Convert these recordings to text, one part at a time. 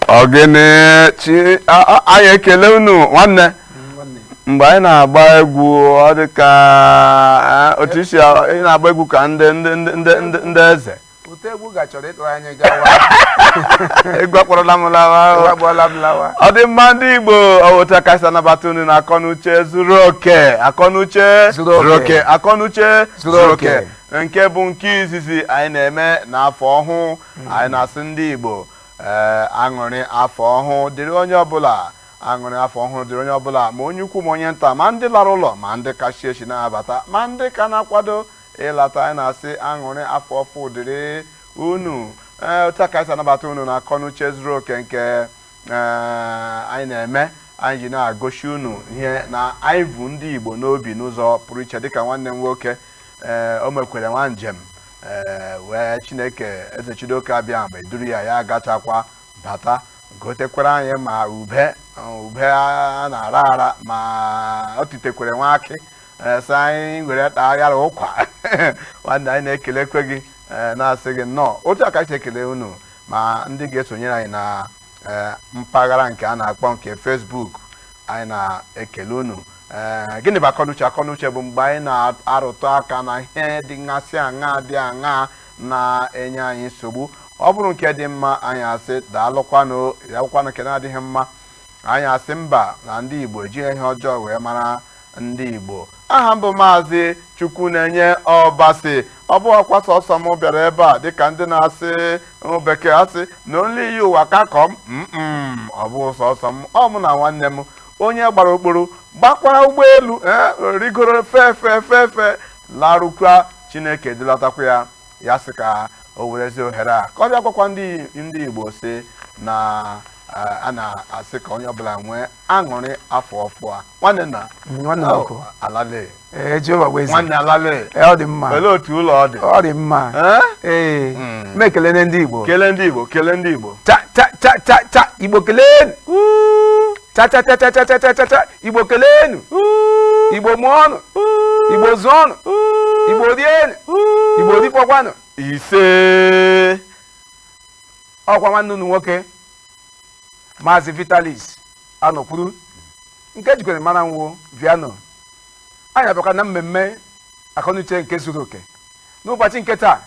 Ogene chi anyị ekele unu nwanne mgbe anyị na-agba egwu ọ dị ka otu isi ị na-agba egwu ka ndị eze ute egwu gachọrọ ịtụrụ anyị gawa egwu akpọrọla m lawa ọ dị mma ndị Igbo ọwụta kasị anabata unu na akọnuche zuru oke akọnuche zuru oke nke bụ nke izizi anyị na-eme n'afọ ọhụụ anyị na-asị ndị Igbo aṅụrị afọ ọhụụ dịrị onye ọbụla aṅụrị afọ ọhụrụ dịrị onye ọbụla ma onye ukwu ma onye nta ma ndị lara ụlọ ma ndị kachi echi na-abata ma ndị ka na-akwado ịlata anyị na-asị aṅụrị afọ ọfụ dịrị unu otu aka anyị anabata unu na akọnuche zuru oke nke anyị na-eme anyị ji na-agosi unu ihe na anyị bụ ndị Igbo n'obi n'ụzọ pụrụ iche dịka nwanne m nwoke o mekwere nwa njem wee Chineke eze Chidoke abịa mgbe duru ya agachakwa bata gotekwara anyị ma ube a na-ara ara ma o titekwere nwa akị sa anyị were taa yara ụkwa nwanne anyị na-ekelekwe gị na-asị gị nnọọ otu aka anyị ekele unu ma ndị ga-esonyere anyị na mpaghara nke a na-akpọ nke Facebook anyị na-ekele unu gịnị bụ akọnuche bụ mgbe anyị na-arụtụ aka na ihe dị ngasị aṅa dị aṅa na-enye anyị nsogbu ọ bụrụ nke dị mma anyị asị daalụkwanụ nke na-adịghị mma anyị asị mba na ndị Igbo ejighị ihe ọjọọ wee mara ndị Igbo aha m bụ Maazị Chukwunenye Ọbasi ọ bụ ọkwa sọsọ m bịara ebe a dịka ndị na-asị bekee asị na only you waka come ọ bụ sọsọ m ọ mụ na nwanne m onye gbara okporo gbakwara ụgbọelu rigoro fefe larụkwa Chineke dịlatakwa ya sị ka o werezi ohere a ka ọ bịa gwakwa ndị Igbo si na a na-asị ka onye ọbụla nwee aṅụrị afọ ọfụ a nwanne alale nwanne alale ọ dị mma olee otu ụlọ ọ dị mma m ekele ndị Igbo kele ndị Igbo cha Igbo kelenu cha Igbo kelenu Igbo mụọnụ Igbo zụọnụ Igbo rienụ Igbo dikpọkwanụ ise ọkwa nwanne unu nwoke Maazị Vitalis Anọkwuru nke jikwere mara nwo Viano anyị abịakwa na mmemme akọnuche nke zuru oke n'ụbọchị nke taa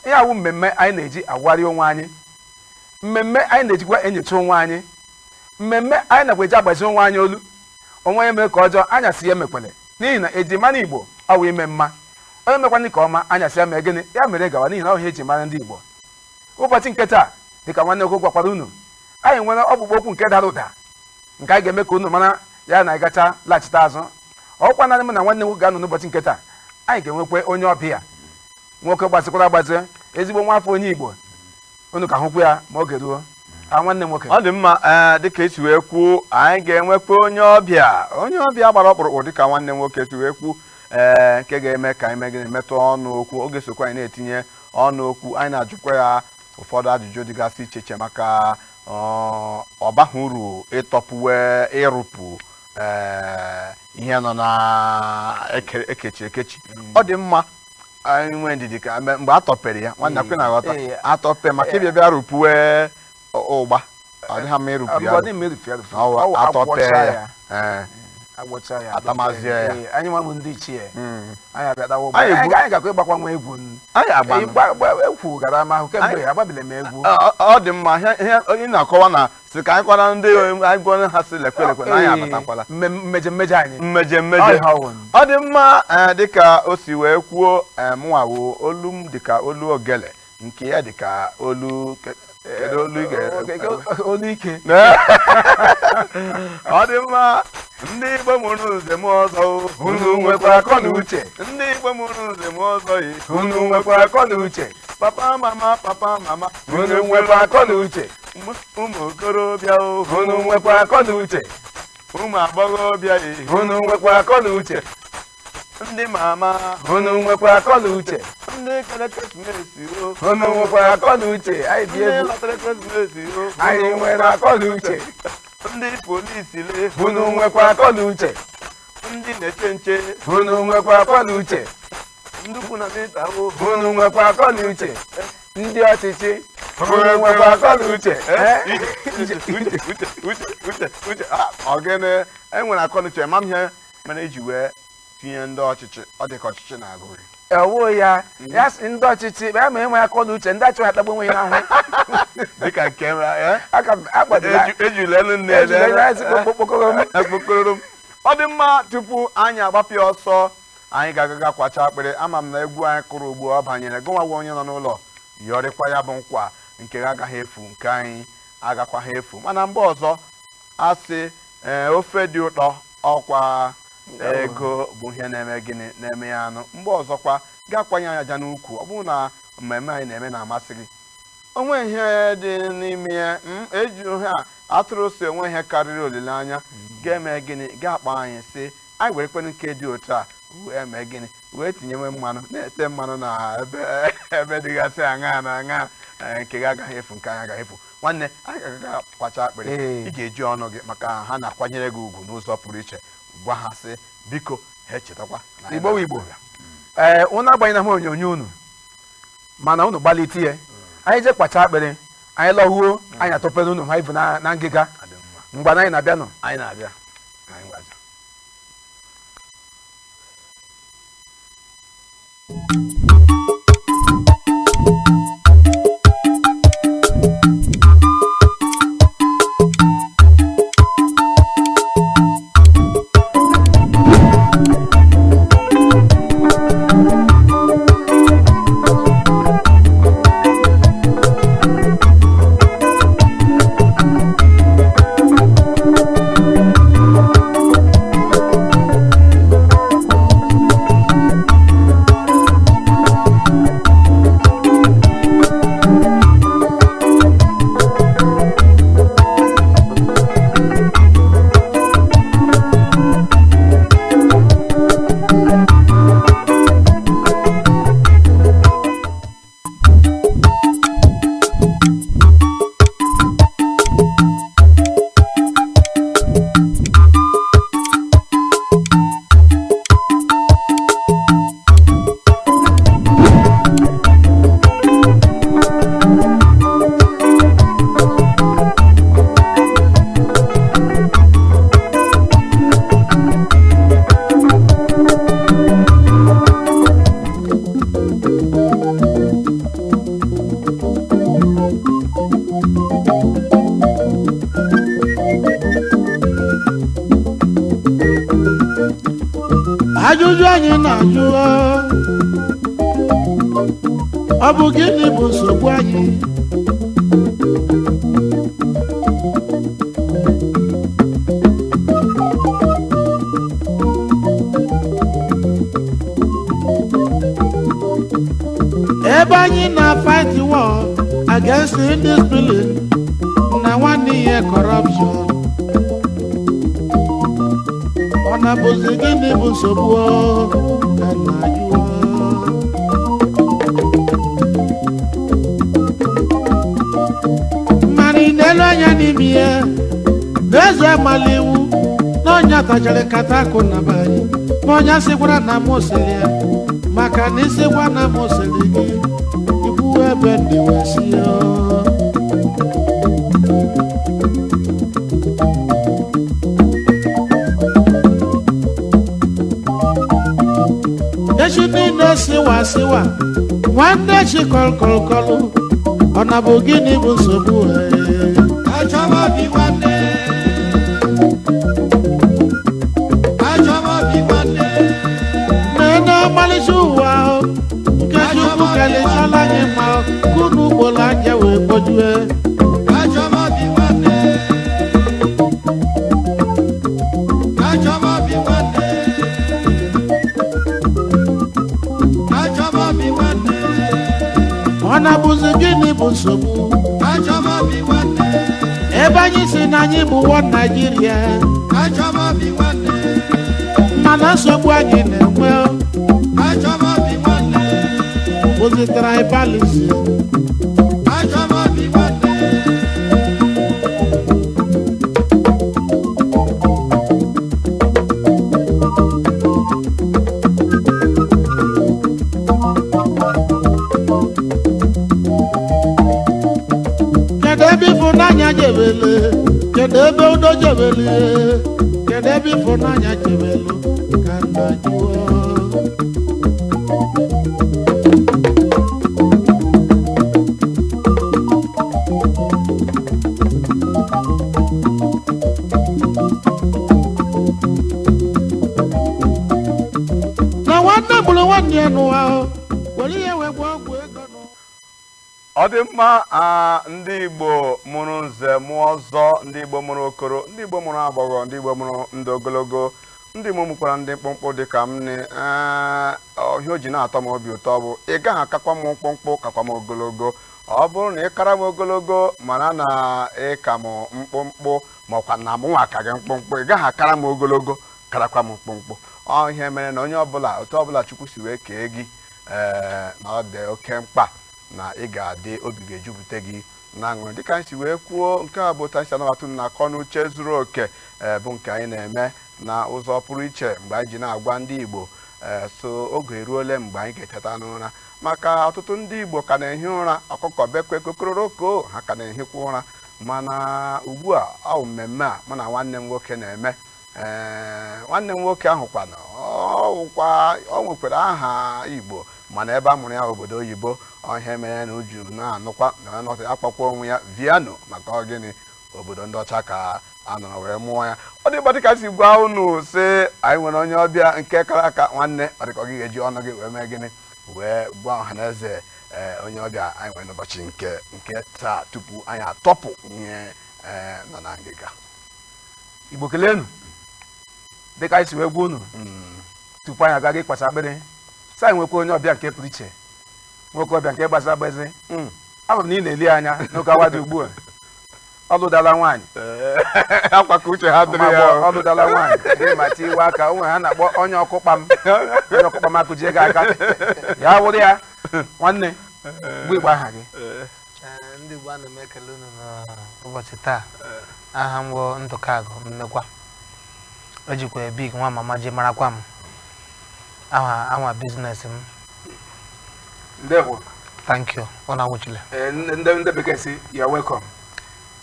ihe awụ mmemme anyị na-eji agwarị onwe anyị mmemme anyị na-ejikwa enyocha onwe anyị mmemme anyị nakwa eji agbazi onwe anyị olu onwe ya mee ka ọjọọ anyasị ya mekwele n'ihi na eji mara Igbo ọwụ ime mma onye mekwana ka ọma anyasị ya mee gịnị ya mere gawa n'ihi na ọhịa eji mara ndị Igbo ụbọchị nke taa dịka nwanne okwu gwakwara unu anyị nwere ọkpụkpọ okwu nke dara ụda nke anyị ga-eme ka unu mara ya na ịgacha laghachite azụ ọkwa na m na nwanne nwoke ga-anọ n'ụbọchị nke taa anyị ga-enwekwa onye ọbịa nwoke gbazikwara agbazi ezigbo nwa afọ onye Igbo unu ka hụkwa ya ma oge ruo nwanne nwoke ọ dị mma dịka esi wee kwuo anyị ga-enwekwa onye ọbịa gbara ọkpụrụkpụ dịka nwanne nwoke si wee kwuo nke ga-eme ka anyị megide metụ ọnụ okwu oge sokwa anyị na-etinye ọnụ okwu anyị na-ajụkwa ya ụfọdụ ajụjụ dịgasị iche iche maka ọbaghị uru ịtọpụwe ịrụpụ ihe nọ na ekechi ọ dị mma anyị nwee ndidi ka mgbe a tọpere ya nwanne akwe na-aghọta atọpe maka ịbịa bịa rụpụwe ụgba ọ dịghị mma ịrụpụ ya atọpe ya atamazie ya anyị nwa bụ ndị ichie anyị abịadawo anyị ga-akwa ịgbakwa nwa egwu egwu gara ama ahụ kemgbe agbabile m egwu ọ dị mma ihe onye na-akọwa na si ka anyị kwara ndị anyị gwa ha si lekwelekwe na anyị abatakwala mmejemmeje anyị mmejemmeje ọ dị mma dịka o si wee kwuo mụnwawo olu m dịka olu ogele nke ya dịka olu olu ike ọ dị mma ndị Igbo mụrụ nze m ọzọ unu nwekwa akọ na uche ndị Igbo mụrụ nze m ọzọ unu nwekwa akọ na uche papa mama unu nwekwa akọ na uche ụmụ okorobịa unu nwekwa akọ na uche ụmụ agbọghọbịa unu nwekwa akọ na uche ndị mama unu nwekwa akọ na uche ndị kere Krismesi unu nwekwara akọ na uche anyị dị ndị egwu lọtara Krismesi anyị nwere akọ na uche ndị polisi le unu nwekwa akọ na uche ndị na-eche nche unu nwekwa akọ na uche ndị ukwu na nta unu nwekwa akọ na uche ndị ọchịchị unu nwekwa akọ na uche uche ọgịnị enwere akọnuche ma m ihe mere eji wee tinye ndị ọchịchị ọ dị ka ọchịchị na-agụ ewo ya ya si ndị ọchịchị bịa ma enwe akọ na uche ndị achọghị atagbu onwe ya n'ahụ dịka nke aka m akpadila ejula elu nne okpokoro m ọ dị mma tupu anyị agbapụ ọsọ anyị ga-agaga kwacha akpịrị ama m na egwu anyị kụrụ ugbu ọ banyere gụnwawa onye nọ n'ụlọ yọrịkwa ya bụ nkwa nke ha agaghị efu nke anyị agakwaghị efu mana mgbe ọzọ asị ofe dị ụtọ ọkwa ego bụ ihe na-eme gịnị na-eme ya anụ mgbe ọzọkwa ga-akwanye anya aja n'ukwu ọ bụrụ na mmemme anyị na-eme na-amasị gị onwe ihe dị n'ime ya eji ha atụrụ si onwe ihe karịrị olileanya ga-eme gịnị ga-akpa anyị sị anyị were kwenu nke dị otu a wee mee gịnị wee tinyewe mmanụ na-ete mmanụ na ebe dịgasị aṅa na aṅa nke gị agaghị efu nke anyị agaghị efu nwanne anyị ga-aga kwacha akpịrị ị ga-eji ọnụ gị maka ha na-akwanyere gị ugwu n'ụzọ pụrụ iche gwa ha sị biko ha echetakwa igbo unu agbanyeghị na onyonyo unu mana unu gbalite ya anyị je kwacha akpịrị anyị lọhuo anyị atọpere unu ha ibu na ngịga mgbe anyị na-abịanụ anyị na-abịa anyị gwaja ajụjụ anyị na-ajụ ọ bụ gịnị bụ nsogbu anyị ebe anyị na-fight war against indiscipline na nwanne ihe corruption ọ na-abụzi gịnị bụ nsogbu ka na-ajụ mana ị na-ele anya n'ime ya n'eze amala iwu na ọnya tachara nkata akụ na be anyị ma ọnya sịkwara na m osiri ya maka na isikwa na m osiri gị ikwu ebe ndị wesi ya echi niile siwa siwa nwanne chi kọlkọlkọlụ ọ na bụ gịnị bụ nsogbu nene ọmalịcha ụwa nke chukwu kalichala anyị ma kunu ugboro anya wee kpojue ọ na-abụzi gịnị bụ nsogbu ebe anyị si na anyị bụ nwa Naịjirịa mana nsogbu anyị na-enwe bụzi tribalism. Kedu ebe ịfụnanya jebele? Kedu ebe udo jebele? Kedu ebe ịfụnanya jebelu? Ka nna jụọ. Na nwanne bụrụ nwanne ya n'ụwa o, were ihe wee gwa ọgwụ ego nụ. Ọ dị mma ndị Igbo mụrụ nze mụọ ọzọ, ndị Igbo mụrụ okoro, ndị Igbo mụrụ agbọghọ, ndị Igbo mụrụ ndị ogologo, ndị Igbo mụkwara ndị mkpụmkpụ dị ka m ọhịa o ji na-atọ m obi ụtọ bụ ị gaghị akakwa m mkpụmkpụ kakwa m ogologo. Ọ bụrụ na ị kara m ogologo mana na ịka m mkpụmkpụ maọkwa na mụ nwa ka gị mkpụmkpụ, ị gaghị akara m ogologo karakwa m mkpụmkpụ. Ọ ihe mere na onye ọbụla otu ọbụla Chukwu si wee kee gị na ọ dị oke mkpa na ị ga-adị obi ga-ejupụta gị na aṅụrị dịka anyị si wee kwuo. Nke a bụ otu anyị si anabata na akọ n'uche zuru oke bụ nke anyị na-eme na ụzọ pụrụ iche mgbe anyị ji na-agwa ndị Igbo so oge eruole mgbe anyị ga-eteta n'ụra, maka ọtụtụ ndị Igbo ka na-ehi ụra ọkụkọ bekwe kokoroko ha ka na-ehikwa ụra. Mana ugbu a ọ bụ mmemme a mụ na nwanne m nwoke na-eme. Nwanne m nwoke ahụ kwana ọ nwekwara aha Igbo mana ebe a mụrụ ya obodo oyibo. Ihe mere na uju na-anụkwa na akpakwa onwe ya Viano maka ọgịnị obodo ndị ọcha ka a nọrọ wee mụọ ya. Ọ dị gbatị ka si gwa unu sị anyị nwere onye ọbịa nke kara aka nwanne ọ dịka ọ gị ga-eji ọnụ gị wee mee gịnị wee gwa ọha na eze onye ọbịa anyị nwere n'ụbọchị nke taa tupu anyị atọpụ ihe nọ na ngịga. Igbo kelenu dịka anyị si wee gwa unu tupu anyị agaghị ịkpacha akpịrị sị anyị nwekwa onye ọbịa nke pụrụ iche, nwoke ọbịa nke gbasa agbezi. Ama m na ị na-eli anya n'oge awa dị ugbu a. Ọ lụdala nwaanyị akwaka uche ha dịrị ya. Ọ lụdala nwaanyị dị ma tiwe aka onwe ha na-akpọ onye ọkụkpa m. Onye ọkụkpa m akụjie gị aka ya wụrụ ya nwanne gwa Igbo aha gị. Ndị Igbo ana m ekele unu n'ụbọchị taa. Aha m bụ Ndụkagụ Mmekwa. Ejikwa big nwa mama ji marakwa m. Aha biznes m. Ndewo. Thank you. Ọ na-awụchile. Ndị bekee si you're welcome.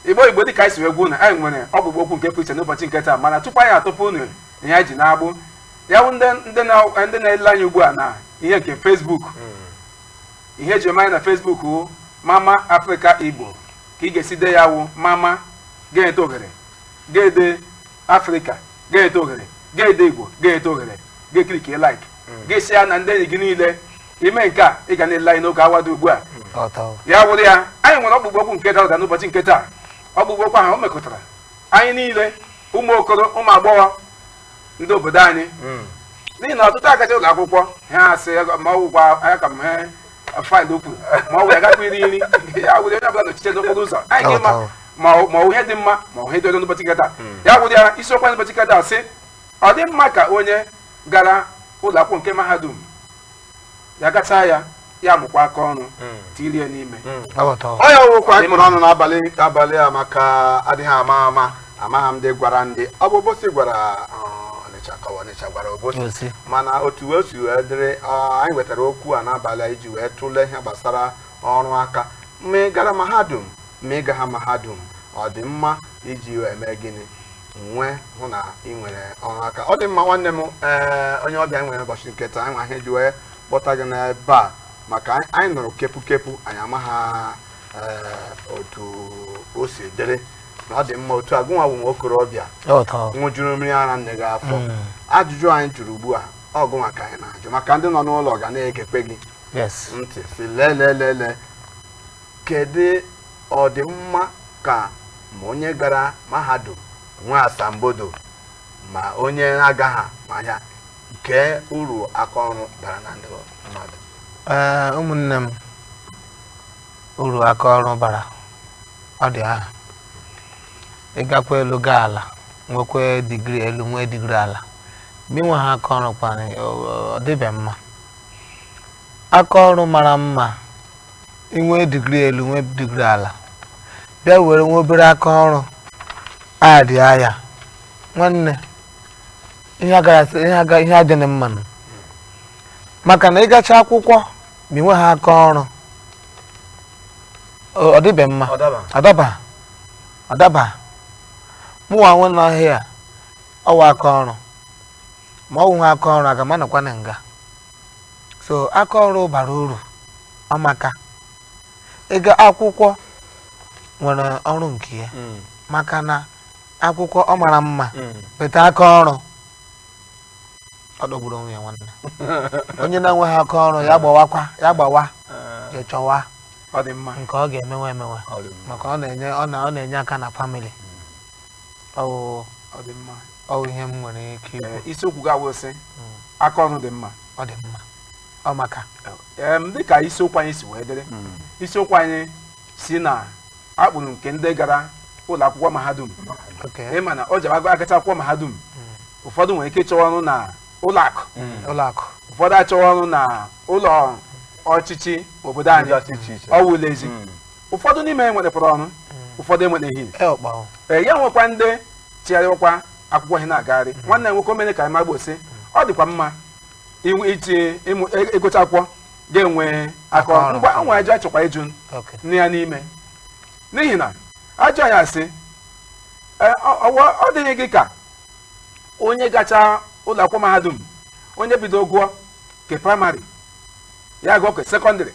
Igbo dịka anyị si wee gwa unu anyị nwere ọgbụgbọ okwu nke pụrụ iche n'ụbọchị nke taa, mana tupu anyị atụpụ unu ihe anyị ji na-agbụ ya bụ ndị na-ele anyị ugbu a na ihe nke Facebook. Ihe eji eme anyị na Facebook wụ Mama Africa Igbo ka ị ga-esi de ya wụ mama ga-ete oghere ga-ede Africa ga-ete oghere ga-ede Igbo ga-ete oghere ga-ekirike like ga-esi ya na ndị enyi gị niile. Ime nke a ị ga na-ele anyị n'oge awa dị ugbu a. Ya wụrụ ya anyị nwere ọgbụgbọ okwu nke dara n'ụbọchị nke taa. Ọgbụgbọ okwu ahụ o mekọtara anyị niile ụmụ okoro ụmụ agbọghọ ndị obodo anyị, n'ihi na ọtụtụ agacha ụlọ akwụkwọ ha asị ma ọ wụkwa anya ka m faịlụ okwu ma ọ wụ ya gakwa iri nri ya wụrụ onye ọbụla n'ọchịchị n'okporo ụzọ anyị ga-ịma ma ọ ihe dị mma ma ọ ihe dị ọjọọ n'ụbọchị nke taa. Ya wụrụ ya isiokwu anyị n'ụbọchị nke taa sị ọ dị mma ka onye gara ụlọ akwụkwọ nke mahadum ya gacha ya mụkwa aka ọrụ tirie n'ime. Ọ ya wụkwa anyị mụrụ ọnụ n'abalị a maka adịghị ama amagha m ndị gwara ndị ọ bụ Obosi gwara Ọnịcha gwara Obosi, mana otu wee si wee dịrị anyị wetara okwu a n'abalị iji wee tụlee ihe gbasara ọrụ aka. Ma ị gara mahadum ma ị gaghị mahadum ọ dị mma iji wee mee gịnị nwee hụ na ị nwere ọrụ aka. Ọ dị mma nwanne m onye ọbịa anyị nwere ụbọchị nke taa anyị nwa ihe ji wee kpọta gị n'ebe a maka anyị nụrụ kepu anyị amagha otu o si dịrị na ọ dị mma otu agụnwa bụ nwa okorobịa nwụjuru mmiri ara nne gị afọ. Ajụjụ anyị jụrụ ugbu a ọgụnwa ka anyị na-ajụ maka ndị nọ n'ụlọ ga na-ekekwe gị ntị si lelelele kedu ọ dị mma ka ma onye gara mahadum nwe asambodo ma onye agaghị ma ya nke uru aka ọrụ bara na ndị mmadụ? Ụmụnne m, uru aka ọrụ bara ọ dị aha. Ịgakwa elu gaa ala nwekwa digrii elu nwee digrii ala, mgbe nwe ha aka ọrụ kwana ọ dịbe mma. aka ọrụ mara mma inwe digrii elu nwe digrii ala bịa were nwe obere aka ọrụ adị aya nwanne ihe adịghị mmanụ maka na ịgacha akwụkwọ ma inwe ha aka ọrụ ọ dịbe mma ọdaba mụnwa nwe n'ọhịa ọwa aka ọrụ ma ọ wụ aka ọrụ aga m anọkwa na nga so aka ọrụ bara uru ọmaka ịga akwụkwọ nwere ọrụ nke ya maka na akwụkwọ ọ mara mma peta aka ọrụ ọ dọgburu onwe ya nwanne onye na-enweghị aka ọrụ ya gbawa ya chọwa nke ọ ga-emewe maka ọ na-enye aka na famili ọ ihe m nwere ike ikwu. Isiokwu ga-awụ sị aka ọrụ dị mma. Ọ dị mma ọ maka dịka isiokwu anyị si wee dịrị isiokwu anyị si na akpụrụ nke ndị gara ụlọ akwụkwọ mahadum ịma na ọ ji agacha akwụkwọ mahadum ụfọdụ nwere ike ịchọwa ọrụ na ụlọ akụ ụfọdụ achọwa ọrụ na ụlọ ọchịchị obodo anyị ọwụla ezi ụfọdụ n'ime nwetara ọrụ ụfọdụ enwereghị ya nwekwa ndị chigharịkwa akwụkwọ ihe na-agagharị nwanne m nwoke omene ka anyị magbo sị ọ dịkwa mma iji ịgụcha akwụkwọ ga-enwe aka ọrụ ngwa nwa ajọ achọkwa ịjụ nne ya n'ime n'ihi na ajọ ya sị ọ dịghị gị ka onye gacha ụlọ akwụkwọ mahadum onye bido gụọ nke praịmarị ya gụọ nke sekọndịrị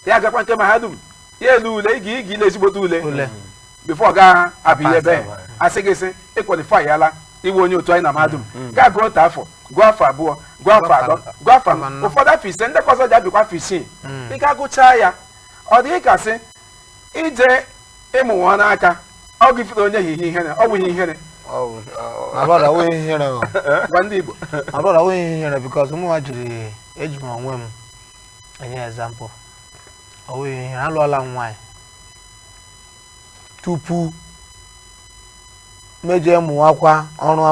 ya gakwa nke mahadum ya elu ule igi ile ezigbote ule bifo ga-abịa ebe asị gị sị ịkwalifai yala iwe onye otu anyị na mahadum gaa gụọ otu afọ gụọ afọ abụọ gụọ afọ atọ gụọ afọ anọ ụfọdụ afọ ise ndị ọzọ ji abịakwa afọ isii ị ga-agụchaa ya ọ dịghị ka sị ije ịmụnwa n'aka ọ gị fere onye hihe ihere ọ bụ ihe ihere gwa ndị Igbo abụrụ ihe ihere bikọs ụmụnwa jiri eji m onwe m enye ezampụ ọwụ ihe ihere alụọla m nwaanyị tupu mejee mụwakwa ọrụ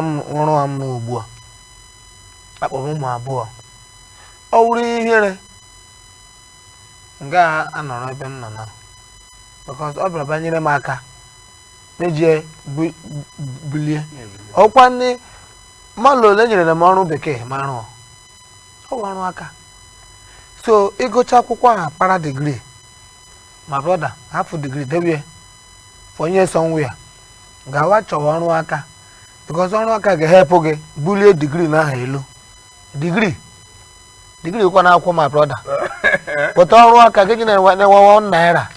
m ugbu a akpọrọ ụmụ abụọ ọ wụrụ ihere nga anọrọ ebe m nọ na because ọ bịara banyere m aka mejie bilie ọkwa ndị mmadụ ole nyere m ọrụ bekee ma rụọ ọ bụ ọrụ aka so ịgụcha akwụkwọ a para degree ma brother hafụ degree debie onye somewhere gawa chọwa ọrụ aka because ọrụ aka ga-ehepụ gị bulie degree n'aha elu degree kwa n'akwụkwọ ma brother pụta ọrụ aka gị ji na-enwe naira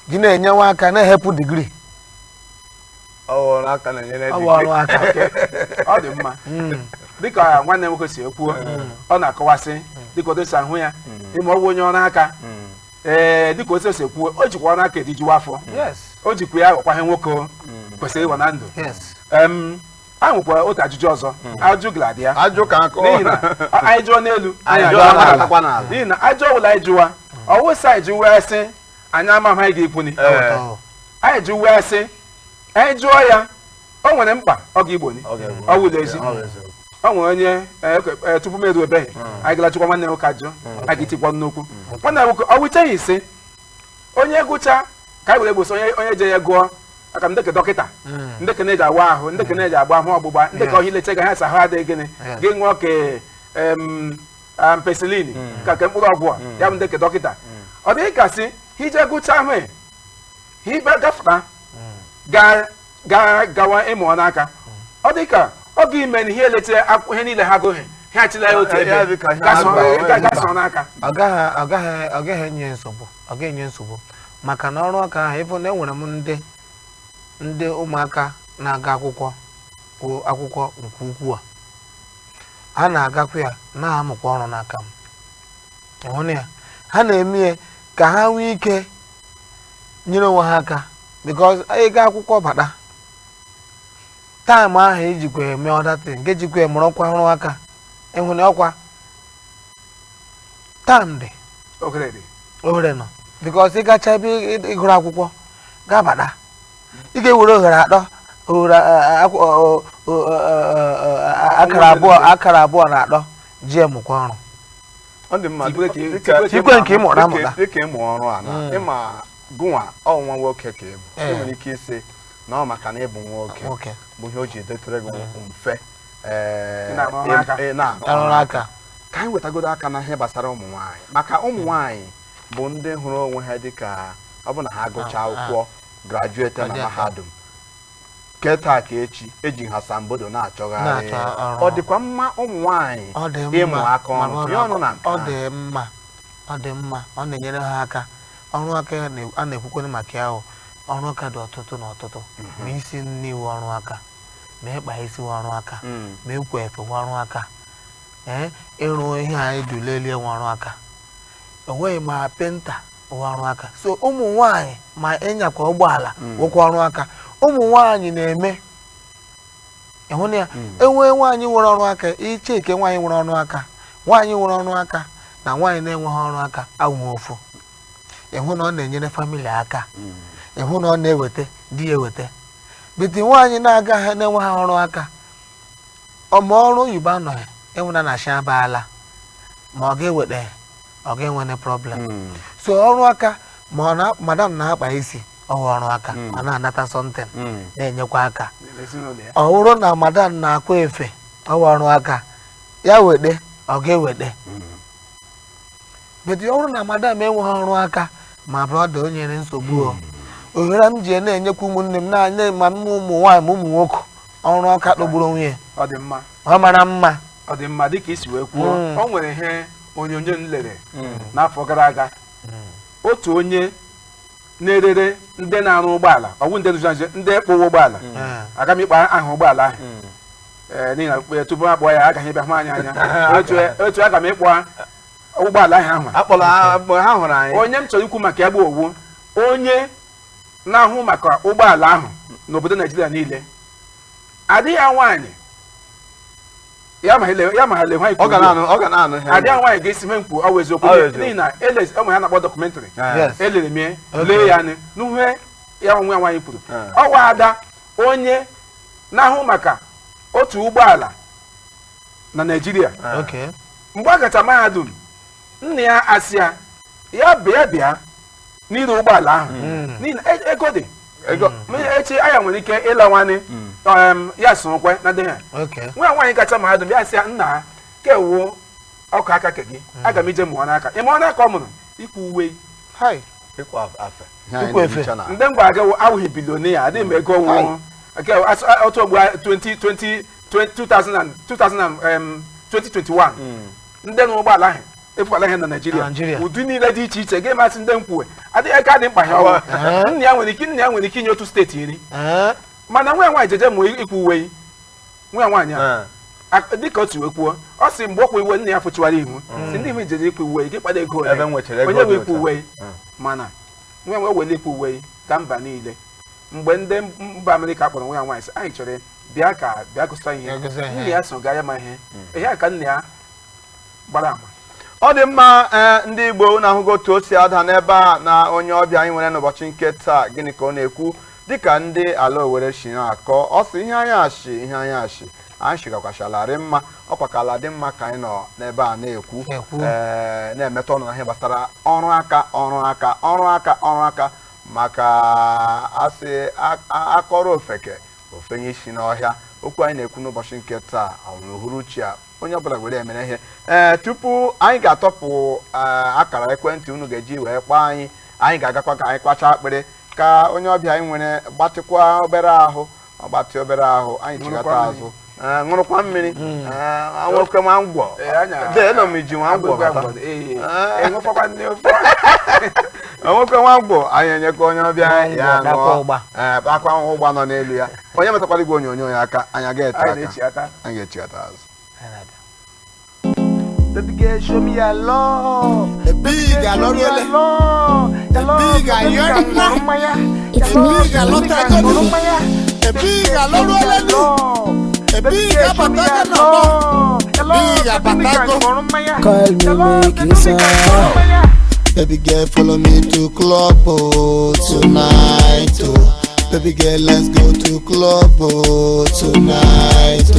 ji na-enye nwa aka na-ehepụ degree ọrụ aka na-enyere ọrụ aka ọ dị mma dịka nwanne m nwoke si ekwuo ọ na-akọwasị dịka otu si ahụ ya ime ọgwụ onye ọrụ aka dịka otu si ekwuo o jikwa ọrụ aka edijuwa afọ o jikwa ya ọkwa ihe nwoke kwesịrị ịwa na ndụ a nwekwa otu ajụjụ ọzọ ajụ gladị ya n'ihi na anyị jụọ n'elu anyị jụọ n'ala n'ihi na ajụ ọbụla anyị jụwa ọwụsa anyị jụwa sị anyị ama anyị ga-ekwuni anyị jụwa sị anyị jụọ ya o nwere mkpa ọ ga-igboni ọ wụla ezi ọ nwere onye tupu m eruo ebeghị anyị galachụkwa nwanne nwoke ajụ a ga-etikwa nnukwu nwanne nwoke ọ wụcheghị ise onye gụcha ka anyị were gbosi onye je ya gụọ aka ndeke dọkịta ndeke na-eji awa ahụ ndeke na-eji agba ahụ ọgbụgba ndeke ọhịa ileta ga ha sa ahụ adịghị gịnị gị ṅụọ ke penicillin ka nke mkpụrụ ọgwụ a ya bụ ndeke dọkịta ọ dịghị ka sị hije gụcha ahụ hibe gafeta gawa ịmụ n'aka ọ dị ka ọ ga ime na ihe eleta ihe niile ha gụghị ha achịla ya otu ebe gasọ n'aka ọ gaghị enye nsogbu maka na ọrụ aka ahụ ịfụ na enwere m ndị ụmụaka na-aga akwụkwọ nke ukwuu a ha na-agakwa ya na-amụkwa ọrụ n'aka m ịhụna ya ha na-eme ya ka ha nwee ike nyere onwe ha aka because ịga akwụkwọ bata taịm ahụ ijikwa eme ọdata nke jikwa mụrụkwa ọrụ aka ịhụna ọkwa taịm dị ohere nọ because ịgacha ebe ịgụrụ akwụkwọ ga-abata ị ga-ewere ohere atọ akara abụọ na atọ ji emụkwa ọrụ ọ dị mma tikwe nke ịmụrụ amụta dịka ịmụ ọrụ a na ịma gụnwa ọnwa nwoke ka ịbụ enwere ike isi na ọ maka na ịbụ nwoke bụ ihe o ji edotere gị mfe ọrụ aka ka anyị wetagodo aka na ihe gbasara ụmụ nwaanyị maka ụmụ nwaanyị bụ ndị hụrụ onwe ha dịka ọ bụ na ha agụcha akwụkwọ grajuete na mahadum keta ka echi eji ha sambodo na-achọgharị ọ dịkwa mma ụmụ nwaanyị ịmụ aka ọrụ ya ọnụ na nke ọ dị mma ọ na-enyere ha aka ọrụ aka a na-ekwukwana maka ya ọrụ aka dị ọtụtụ na ọtụtụ ma isi n'iwu ọrụ aka ma ịkpa isi ọrụ aka ma ịkwa efe ọrụ aka ịrụ ihe anyị dulelie ọrụ aka enweghị ma penta ọrụ aka so ụmụ nwaanyị ma ịnyakwa ụgbọala nwekwa ọrụ aka ụmụ nwaanyị na-eme ịhụ na ya enwee nwaanyị nwere ọrụ aka icheke nwaanyị nwere ọrụ aka nwaanyị nwere ọrụ aka na nwaanyị na-enweghị ọrụ aka awụ ofu ịhụ na ọ na-enyere famili aka ịhụ na ọ na-eweta di ya eweta biti nwaanyị na-agaghị na-enweghị ọrụ aka ọma ọrụ oyibo anọghị enwena na shi abaala ma ọ ga-eweta ọ ga-enwene problem so ọrụ aka ma madam na-akpa isi ọrụ aka ma na-anata something na-enyekwa aka ọ bụrụ na madam na-akwa efe ọrụ aka ya wede ọ ga-ewede but ọ bụrụ na madam enweghị ọrụ aka ma brọda o nyere nsogbu ohere m ji na-enyekwa ụmụnne m na-anye ma ụmụ nwaanyị ma ụmụ nwoke ọrụ aka kpọgburu onwe ya ọ mara mma ọ dị mma dịka isi wee kwuo ọ nwere ihe onyonyo m lere n'afọ gara aga otu onye na-erere ndị na-arụ ụgbọala ọwụ ndị kpụwa ụgbọala aga m ịkpa aha ụgbọala ahụ n'ihi na tupu m akpọ ya agaghị ịbịa hụ anyị anya otu aga m ịkpọ ụgbọala ahụ onye m chọrọ ikwu maka ya bụ owu onye na-ahụ maka ụgbọala ahụ n'obodo Naijiria niile adịghị ya nwaanyị ya ma ha le nwaanyị adịghị ya nwaanyị ga-esi mee mkpu ọwa eziokwu n'ihi na ụmụ ya na-akpọ dọkụmentarị elere mie lee ya n'ihe ya nwe ya nwaanyị kwuru ọwa ada onye na-ahụ maka otu ụgbọala na Naijiria mgbe ọ gacha mahadum nna ya asị ya bịa n'ire ụgbọala ahụ n'ihi na ego dị echi anya nwere ike ịlawanye ya sorokwe na dị ha nwa nwaanyị kacha mahadum ya sị ya nna ka ewuo ọkụ aka ke gị aga m ije mụọ n'aka ị mụọ n'aka ọ mụrụ ikwu uwe ikwu efe ndị mgbe aga awụghị bilionia adịghị m ego nwụọ otu ogbu 2021 ndị na ụgbọala ahụ efukwala ihe na Naịjirịa ụdị niile dị iche iche ga-emasị ndị nkwuwe adịghị aka dị mkpa ha ọrụ nna ya nwere ike inye otu steeti iri mana nwa nwaanyị jeje mụ ikwu uwe nwa nwaanyị a dịka otu wee kwuo ọ sị mgbe ọkwa iwe nna ya fụchiwara ihu si ndị jeje ikwu uwe gị kpado ego onye wee ikwu uwe mana nwa nwe wele ikwu uwe ka mba niile mgbe ndị mba Amerịka kpọrọ nwa nwaanyị sị anyị chọrọ bịa gụsịta ihe nna ya so gaa ya ma ihe ka nna ya gbara ama ọ dị mma ndị Igbo na-ahụgo otu o si ada n'ebe a na onye ọbịa anyị nwere n'ụbọchị nke taa gịnị ka ọ na-ekwu dịka ndị ala Owere si akọ ọ sị ihe anyị anyị shigakwachalari mma ọkwa ka ala dị mma ka anyị nọ n'ebe a na-ekwu na-emetụ ọnụ na ihe gbasara ọrụ aka maka asị akọrọ ofenye isi n'ọhịa okwu anyị na-ekwu n'ụbọchị nke taa uhuruchi a onye ọbụla were emere ihe tupu anyị ga-atọpụ akara ekwentị unu ga-eji wee kpọọ anyị ga-agakwa ka anyị kpacha akpịrị ka onye ọbịa anyị nwere gbatịkwa obere ahụ anyị chigata azụ ṅụrụkwa mmiri nwekwe nwa ngwọ denomiji nwa ngwọ nwekwe nwa ngwọ anyị enyekwa onye ọbịa ya ṅụọ akwa ụgba nọ n'elu ya onye metakwara igwe onyonyo ya aka anyị ga-echigata azụ. Baby girl, show me your love. The big I love you. The big I yearn. It's big I love you. The big I love you. The big I patago. Big I patago. Call me make you sound. Baby girl, follow me to club tonight. Baby girl, let's go to club tonight.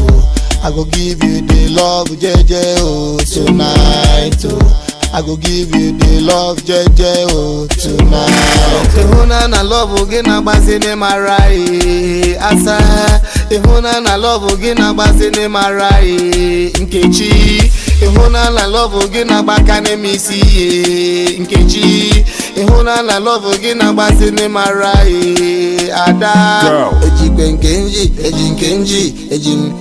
I go give you the love, JJ, oh, tonight, oh. I go give you the love, JJ, oh, tonight. Ihuna na love gina basine marai, asa. Ihuna na love gina basine marai, Nkechi. Ihuna na love gina bakane misi, Nkechi. Ihuna na love gina basine marai, Ada. Ejikwen Kenji, Ejin Kenji, Ejin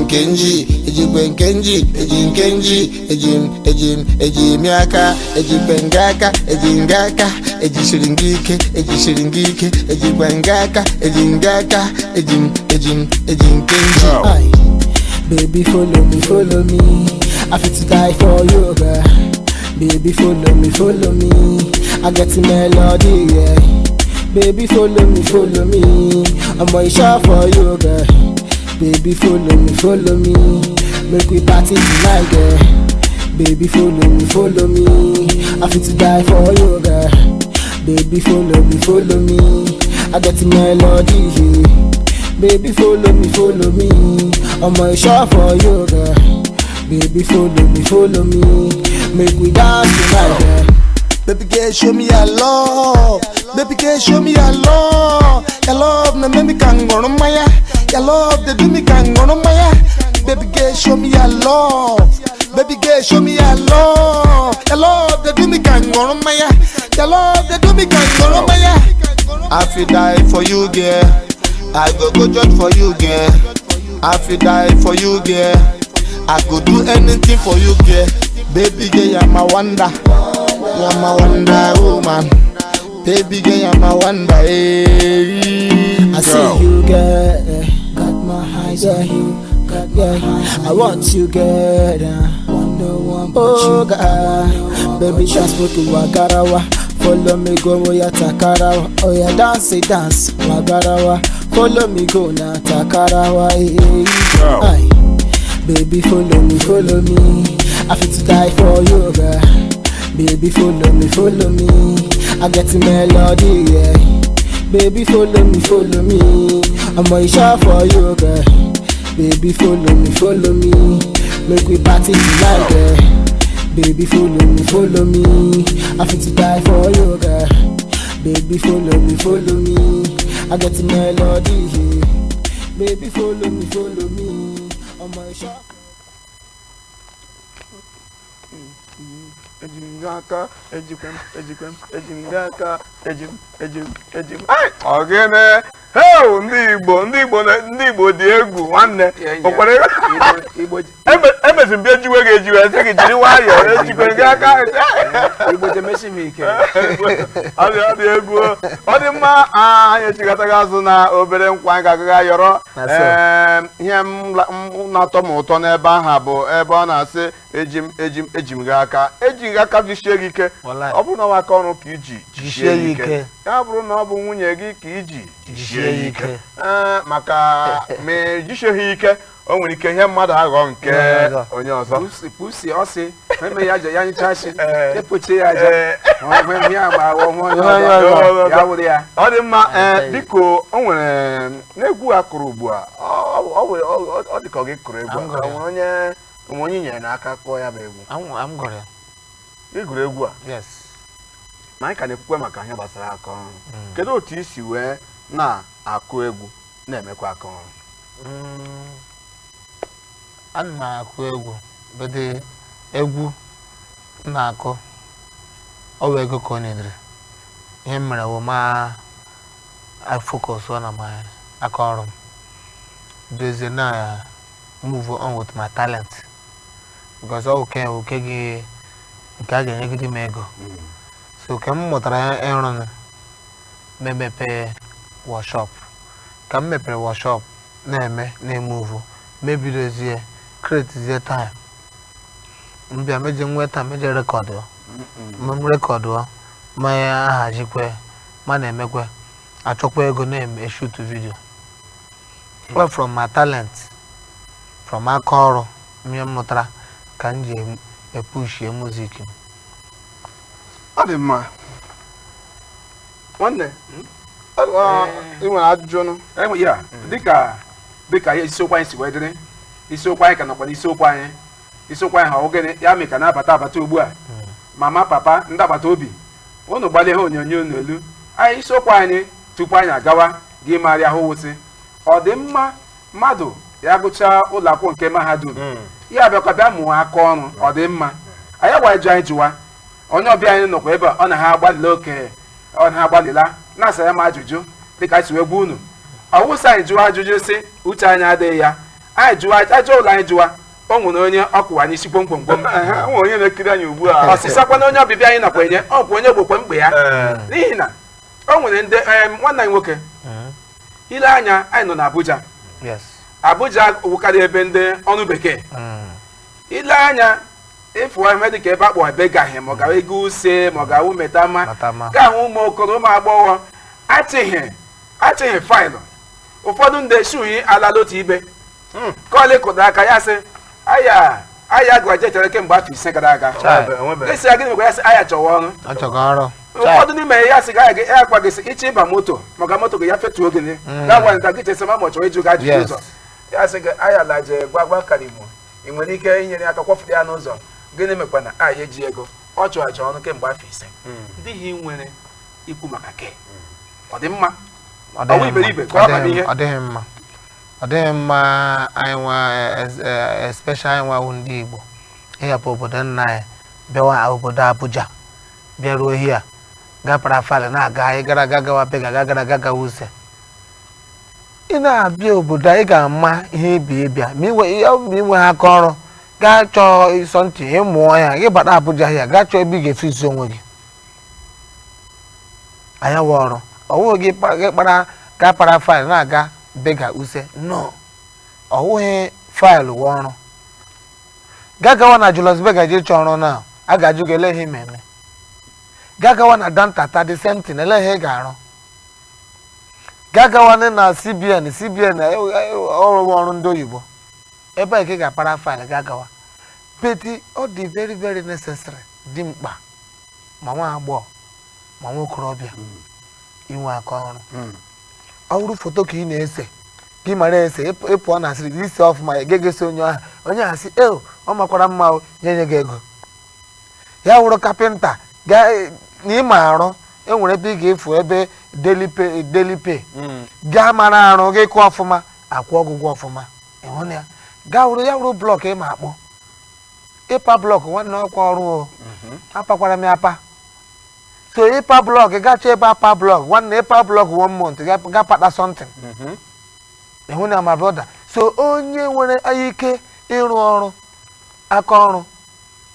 Kenji, Ejikwen Kenji, Ejin Kenji, Ejin Maka, Ejikwen Gaka, Ejin Gaka, Ejishiringike, Ejikwen Gaka, Ejin Gaka, Ejin Kenji. Aye. Baby, follow me. I fit to die for you, girl. Baby, follow me. I get the melody, yeah. Baby, follow me. I'm on shot for you, girl. Baby, follow me. Make we party tonight, girl. Baby, follow me. I fit to die for you, girl. Baby, follow me. I get the melody, yeah. Baby, follow me. I'm on shot for you, girl. Baby, follow me. Make we dance tonight, girl. Baby girl, show me your love. Baby girl, show me your love. Your love, na make me can go no maya. Your love, they do me can go no maya. Baby girl, show me your love. Baby girl, show me your love. Your love, they do me can go no maya. Your love, they do me can go no maya. I feel die for you, girl. I go judge for you, girl. I feel die for you, girl. I go do anything for you, girl. Baby girl, you're my wonder. You're my wonder woman. Baby girl, you're my wonder. Hey. I see you, girl. Got my eyes on you. I want you, girl. Oh, God. Baby, transport to Wagarawa. Follow me, go ya Takarawa. Oh, yeah, dance, Wagarawa. Follow me, go na Takarawa. Hey. Baby, follow me. I fit to die for you, girl. Baby, follow me. I get the melody, yeah. Baby, follow me. I'm on shot for you, girl. Baby, follow me. Make we party tonight, girl. Baby, follow me. I fit to die for you, girl. Baby, follow me. I get the melody, yeah. Baby, follow me. I'm on shot. Ejimgaka, Ogene, hey, ndị Igbo dị egwu nwanne. Okwere emesi mbịa jiwe ga-ejiwe ese gị jiri nwayọọ ejikwe gị aka. Igbo temesi m ike. Ọ dị egwu. Ọ dị mma anyị echigata gị azụ na obere nkwa anyị ga-agaga yọrọ. Ihe m na-atọ m ụtọ n'ebe ahụ bụ ebe ọ na-asị eji m gị aka. Eji gị aka jisie gị ike. Ọ bụrụ na ọ aka ọrụ ka iji jisie gị ike. Ya bụrụ na ọ bụ nwunye gị ka iji jisie ike. Maka ma ejisieghị ike o nwere ike ihe mmadụ aghọ nke onye ọzọ. Pusi ọsị eme ya ya nchachi epoche ya aja ya ma ya wụrụ ya. Ọ dị mma biko o nwere n'egwu akụrụ ugbu a ọ dị ka ọ gị kụrụ egwu onye nyere n'aka kụọ ya bụ egwu. Ị gụrụ egwu a? Yes. Ma anyị ka na-ekwukwe maka ihe gbasara aka ọrụ. Kedu otu isi wee na-akụ egwu na-emekwa aka ọrụ? Ana m akụ egwu bede egwu na-akụ ọwa ego ka ọ na-edere ihe mere wụ ma focus on my aka ọrụ m dozie na move on with my talent because ọ oke gị nke a ga-enyegide m ego so ka m mụtara ịrụ memepe workshop ka m mepere workshop na-emove mebidozie create time mbịa meje nweta meje rekọdụ rekọdụ ma ya ahazikwe ma na-emekwe achọkwa ego na-eme shoot video well from my talent from aka ọrụ ihe mụtara ka m ji epushie music. Ọ dị mma nwanne ị nwere ajụjụ ọnụ? Ya dịka ihe isiokwu anyị si wee dịrị isiokwu anyị ka nọkwa n'isiokwu anyị ha ogene ya mee ka na-abata ugbu a mama papa ndị agbata obi unu gbalịa ha onyonyo n'elu anyị isiokwu anyị tupu anyị agawa gị marịa ahụ wụsị ọ dị mma mmadụ ya gụchaa ụlọ akwụkwọ nke mahadum ya bịakwa bịa mụọ aka ọrụ ọ dị mma anyị gwa ịjụ anyị jụwa onye ọbịa anyị nọkwa ebe a ọ na ha agbalịla oke ọ na ha agbalịla na-asa ya ma ajụjụ dịka anyị si wee gwa unu ọwụsa anyị jụwa ajụjụ sị uche anyị adịghị ya anyị jụwa ajọ ụlọ anyị jụwa o nwere onye ọkụwa anyị isi gbomgbomgbom onye na-ekiri anyị ugbu a ọsịsakwa na onye ọbịbịa anyị nakwa enye ọ bụ onye gbokwe mkpe ya n'ihi na o nwere ndị nwanne anyị nwoke ile anya anyị nọ n'Abuja Abuja wụkarị ebe ndị ọrụ bekee ile anya ịfụ ihe dịka ebe akpọ ebe gaghị ma ọ gawa ego use ma ọ gawa metama ga-ahụ ụmụ okoro ụmụ agbọghọ achịghị faịlụ ụfọdụ ndị shuhi alala otu ibe ka ọlị kụdara aka ya sị aya grajetere kemgbe afọ 5 gara aga esi ya gịnị mekwa ya sị aya chọwa ọrụ ụfọdụ n'ime ya sị ya akwa gị sị ịchọ ịba moto maka moto gị ya fetuo gịnị ga-agwa gị chesa ma chọrọ ịjụ gị ajụjụ ụzọ ya sị gị aya laje gwa karimo ị nwere ike inyere aka kwafụta ya n'ụzọ gịnị mekwa na aya eji ego ọ chọrọ aja ọrụ kemgbe afọ 5 ndị ihe nwere ikwu maka ke ọ dị mma ọwụ iberibe ka ọ bara ihe ọ dịghị mma anyị nwa especially anyị nwa ndị Igbo ịhapụ obodo nna anyị bịawa obodo Abuja bịaruo ihe a gapara fali na-aga anyị gara aga gawa bega gara aga gawa use ị na-abịa obodo anyị ga-ama ihe ịbịa ma inwe aka ọrụ gaa chọọ ịsọ ntị ịmụọ ya gị bata Abuja ya gaa chọọ ebe ị ga-efe isi onwe gị anya wa ọrụ ọwụghị gị gapara faịlụ na-aga bega use no ọwụghị faịlụ wa ọrụ gagawa na Julius Berger je chọọ ọrụ na a ga-ajụ gị ele ihe mmemme gagawa na dantata dị sentin ele ihe ị ga-arụ gagawa na CBN ọrụ ndị oyibo ebe a ka ị ga-apara faịlụ gagawa beti ọ dị very very necessary dị mkpa ma nwa agbọghọ ma nwa okorobịa inwe aka ọrụ ọ bụrụ foto ka ị na-ese gị mara ese ịpụọ na asịrị isi ọfụma ya ga-egesi onye ahụ sị ọ makwara mma nye gị ego ya wụrụ kapịnta na ịma arụ enwere ebe ị ga-efu ebe daily pay gaa mara arụ gị kụọ ọfụma akwụ ọgwụgwọ ọfụma ịhụ na ya gaa wụrụ ya wụrụ blọk ịma akpọ ịpa blọk nwanne ọkwa ọrụ o apakwara m ya apa so ịpa blọk gacha ebe apa blọk nwanne ịpa blọk 1 month ga pata something ịhụ na my brother so onye nwere ike ịrụ ọrụ aka ọrụ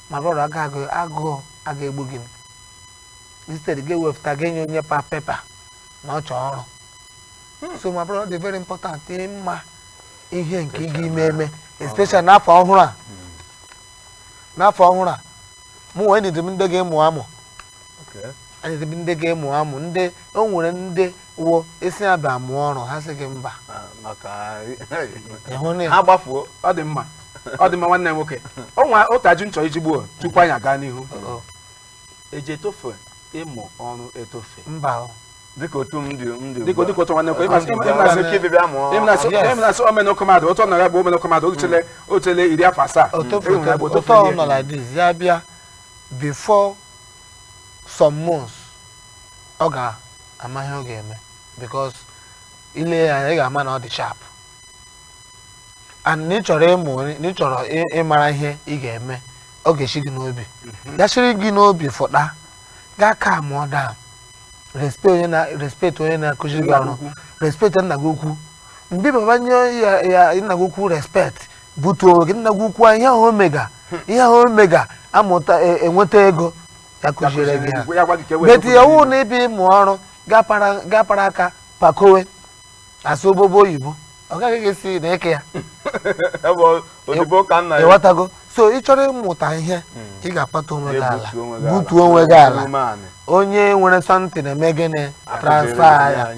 my brother agụụ aga egbu gị instead ga ewepụta gị nye onye pepa na ọ chọọ ọrụ so my brother dị very important ịma ihe nke ị ga-eme especially n'afọ ọhụrụ a mụ wee nidị m ndị ga-emụ amụ ndị ga-emụ amụ ndị o nwere ndị wo esi abịa mụọ ọrụ ha sị gị mba ha gbafuo ọ dị mma nwanne m nwoke ọnwa otu ajụ nchọ iji gbuo tupu anyị aga n'ihu eji etofe ịmụ ọrụ etofe mba dịka otu dịka otu nwanne m na-asị omenọkọmadụ otu ọ nọrọ ya bụ omenọkọmadụ otele 17 otu ọ nọ like this ya bịa before some months ọ ga-ama ihe ọ ga-eme because ile ya ị ga-ama na ọ dị sharp and n'ịchọrọ ịmara ihe ị ga-eme ọ ga-eshi gị n'obi ya shiri gị n'obi fụta gaa ka mụọ down respect onye na-akụziri gị ọrụ respect nna gị ukwu mgbe baba nye ya nna gị ukwu respect butuo gị nna gị ukwu ihe ahụ omega amụta enweta ego ya kụziere gị ha beti ya wụ na ebe ịmụ ọrụ gapara aka pakowe asụ obobo oyibo ọ gaghị esi na eke ya ịghọtago so ị chọrọ ịmụta ihe ị ga-akpata onwe gị ala butuo onwe gị ala onye nwere something eme gịnị transfer ya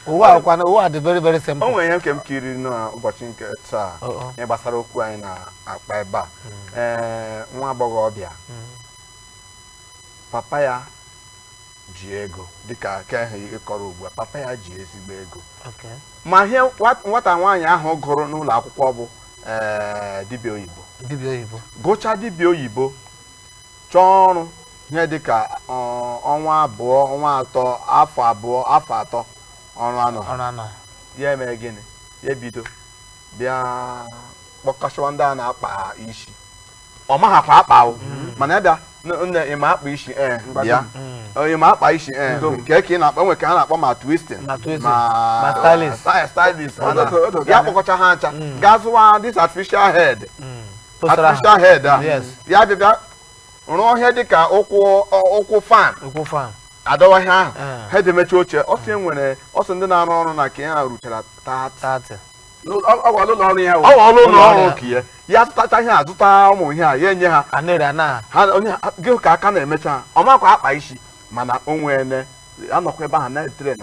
ụwa dị very very simple. O nwere ihe nke m kiri n'ụbọchị nke taa ihe gbasara okwu anyị na-akpa ebe a nwa agbọghọbịa papa ya ji ego dịka ka ihe ịkọrọ ugbu a papa ya ji ezigbo ego ma ihe nwata nwaanyị ahụ gụrụ n'ụlọ akwụkwọ bụ dibịa oyibo dibịa oyibo gụchaa dibịa oyibo chọọ ọrụ ihe dịka ọnwa abụọ ọnwa atọ afọ abụọ afọ atọ ọrụ anọ ya eme gịnị ya bido bịa kpọkọchawa ndị a na-akpa isi ọ maghakwa akpa o mana ya bịa nne ịma akpa isi bịa ịma akpa isi nke ka ị na-akpa nwe ka a na-akpọ ma twisting ma stylist ya kpọkọcha ha ncha gaa zụwa this artificial head ya bịa rụọ ihe dịka ụkwụ fan adọwa ihe ahụ head emechi oche ọsị nwere ọsị ndị na-arụ ọrụ na ka ha ruchara 30 ọrụ ọrụ ya ọrụ nke ya zụtacha ihe a zụta ụmụ ihe a ya enye ha onye gị ka aka na-emecha ọ makwa akpa isi mana o nwere anọkwa ebe ahụ na-etere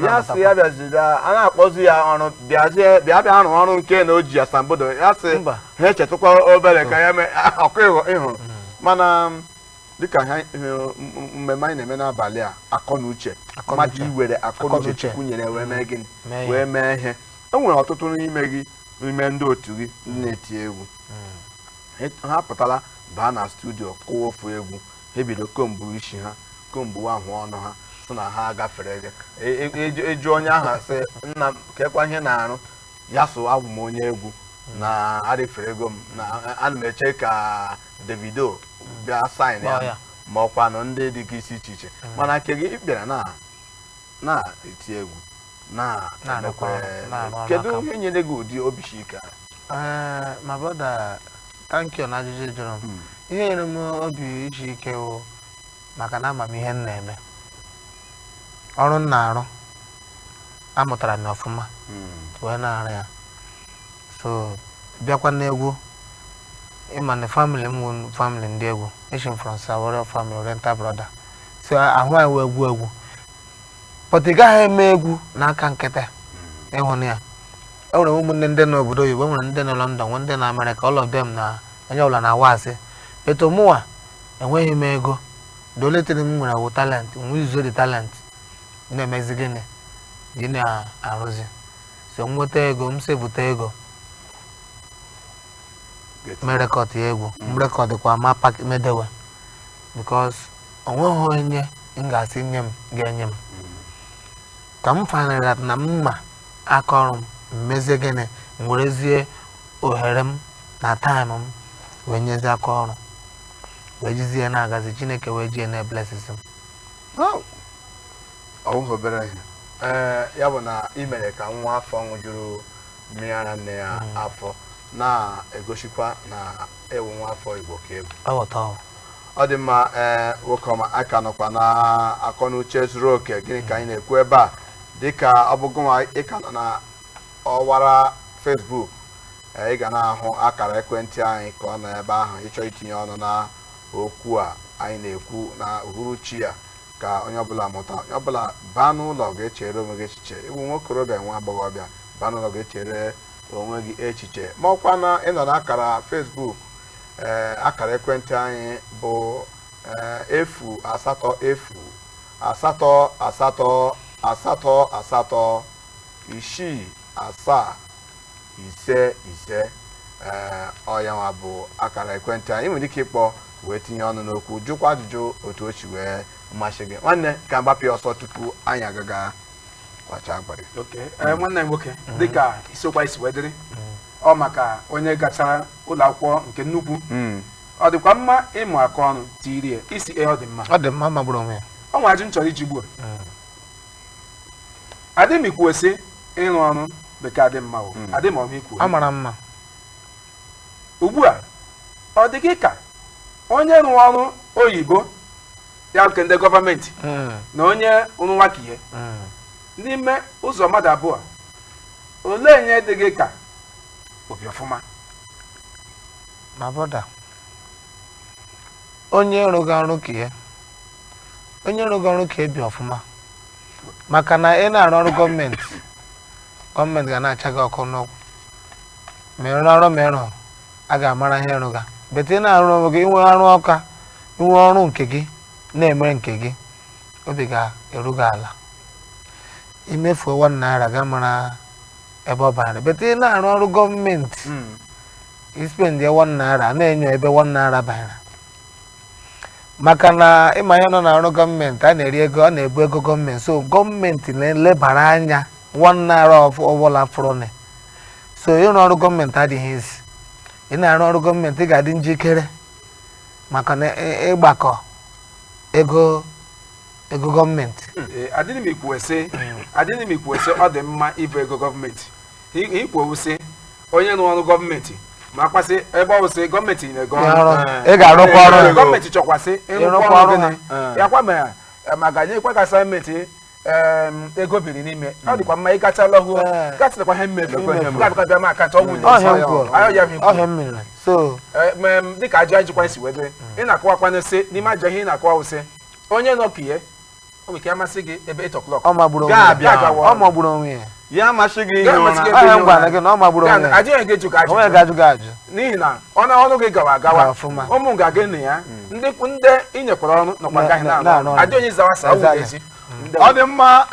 ya sị ya bịaziri a na-akpọzi ya ọrụ bịa arụ ọrụ nke na o ji asambodo ya sị ha echetụkwa obere ka ya mee ọkụ ịhụrụ mana dịka mmemme anyị na-eme n'abalị a akọ na uche mmadụ iwere akọ na uche Chukwu nyere wee mee gịnị wee mee ihe e nwere ọtụtụ n'ime gị n'ime ndị otu gị na-eti egwu ha pụtara baa na studio kụwa ofu egwu ha ebido kombu isi ha kombu ahụ ọnụ ha sị na ha gafere gị eju onye ahụ sị nna m kekwa ihe na-arụ ya so abụ m onye egwu na arịfere ego m na ana m eche ka Davido bịa sain ya ma ọkwanụ ndị dị ka isi iche iche mana nke gị bịara na-eti egwu kedu ihe nyere gị ụdị obi ike my brother thank you na ajụjụ jụrụ m ihe nyere m obi isi ike wụ maka na amamihe m na-eme ọrụ m na-arụ amụtara m ọfụma wee na-arụ ya so bịakwa n'egwu ịma na family m wụ family ndị egwu eshim from Sawario family Oriental brother so ahụ anyị wee egwu but ị gaghị eme egwu n'aka nkịtị ịhụ na ya e nwere ụmụnne ndị n'obodo oyibo nwere ndị nọ London nwee ndị na America all of them na onye ọbụla na-awa asị etu mụnwa enweghị m ego doletere m nwere wụ talent nwe izu dị talent na-emezi gịnị dị na-arụzi so m nweta ego m sevụta ego merekọd ya egwu m rekọdịkwa ma pak medewe because onweghị onye m ga-asị nye m ga-enye m ka m fanara na mma aka ọrụ m mezie gịnị m werezie ohere m na taịm m wee nyezi aka ọrụ wee jizie na-agazi Chineke wee jie na blesses m obere ya bụ na ị mere ka nwa afọ ṅụjuru mmiri ara nne ya afọ na-egosikwa na ewu nwa afọ Igbo ka egwu ọ dị mma nwoke ọma aka nọkwa na akọ na uche zuru oke gịnị ka anyị na-ekwu ebe a dịka ọ bụgo nwa ịka nọ na ọwara Facebook ị ga na-ahụ akara ekwentị anyị ka ọ nọ ebe ahụ ịchọ itinye ọnụ na okwu a anyị na-ekwu na uhuruchi ya ka onye ọbụla mụta onye ọbụla baa n'ụlọ ga-echere onwe gị echiche ịbụ nwokorobịa nwa agbọghọbịa baa n'ụlọ ga-echere onwe gị echiche ma ọkwa na ịnọ na akara Facebook akara ekwentị anyị bụ 08088867555 ọyanwa bụ akara ekwentị anyị nwere ike ịkpọ wee tinye ọnụ n'okwu jụkwa ajụjụ otu o si wee mmasị gị nwanne ka mgbapụ ọsọ tupu anyị agaga kwacha agbari nwanne m nwoke dịka isiokwu anyị si wee dịrị ọ maka onye gachara ụlọ akwụkwọ nke nnukwu ọ dịkwa mma ịmụ aka ọnụ tirie isi ọ dị mma magburu onwe ya ọ nwe ajụ m chọrọ iji gbuo adị m ikwu esi ịrụ ọrụ bekee adị mma adị m ọhụ ikwu ọ mara mma ugbu a ọ dị gị ka onye rụrụ ọrụ oyibo ya nke ndị gọọmenti na onye rụrụ nwakiye n'ime ụzọ mmadụ abụọ olee nye dị gị ka obi ọfụma ma brọda onye rụrụ ọrụ ka ebi ọfụma maka na ị na-arụ ọrụ gọọmenti ga na-acha gị ọkụ n'ọkụ ma ịrụ ọrụ ma ịrụ a ga-amara ihe ịrụ ga bete ị na-arụ ọrụ gị inwe ọrụ ọka inwe ọrụ nke gị na-emere nke gị obi ga-eru gị ala imefuo 1 naira ga mara ebe ọ bara bete na-arụ ọrụ gọọmenti ispend ya 1 naira na-enyo ebe 1 naira bara maka na ịma ihe nọ na-arụ gọọmenti a na-eri ego ọ na-ebu ego gọọmenti so gọọmenti na-elebara anya 1 naira ọbụla fọrọ so ịrụ ọrụ gọọmenti adịghị ezi ị na-arụ ọrụ gọọmenti ị ga-adị njikere maka na ịgbakọ ego gọọmenti adịghị m ikwu ese ọ dị mma ịbụ ego gọọmenti ikwu sị onye nọ ọrụ gọọmenti ma akpasị ebe ọ sị gọọmenti na-ego ị ga-arụkwa ọrụ gọọmenti chọkwasị ịrụkwa ọrụ gịnị ya kwa ma ga-nye ekwe ka asaịmentị ego biri n'ime ọ dịkwa mma ịgacha lọhụ gatịkwa ihe mmebi ga-abịa ma akacha ọgwụ dịka ajọ ajịkwa si wedere ị na-akọwakwana sị n'ime ajọ ihe ị na-akọwa wụsị onye nọ kiye o nwere ike amasị gị ebe 8 o'clock ọ magburu onwe ya ya amasị gị ihe ọ gwara gị na ọ magburu onwe ya ajụghị gị jụga onwe ga-ajụ gị ajụ n'ihi na ọnụ gị gawa agawa ụmụ ga-aga na ya ndị inyekwara ọrụ nọkwa gaghị na-arụ ajụ onye zawa sa ụlọ ezi ọ dị mma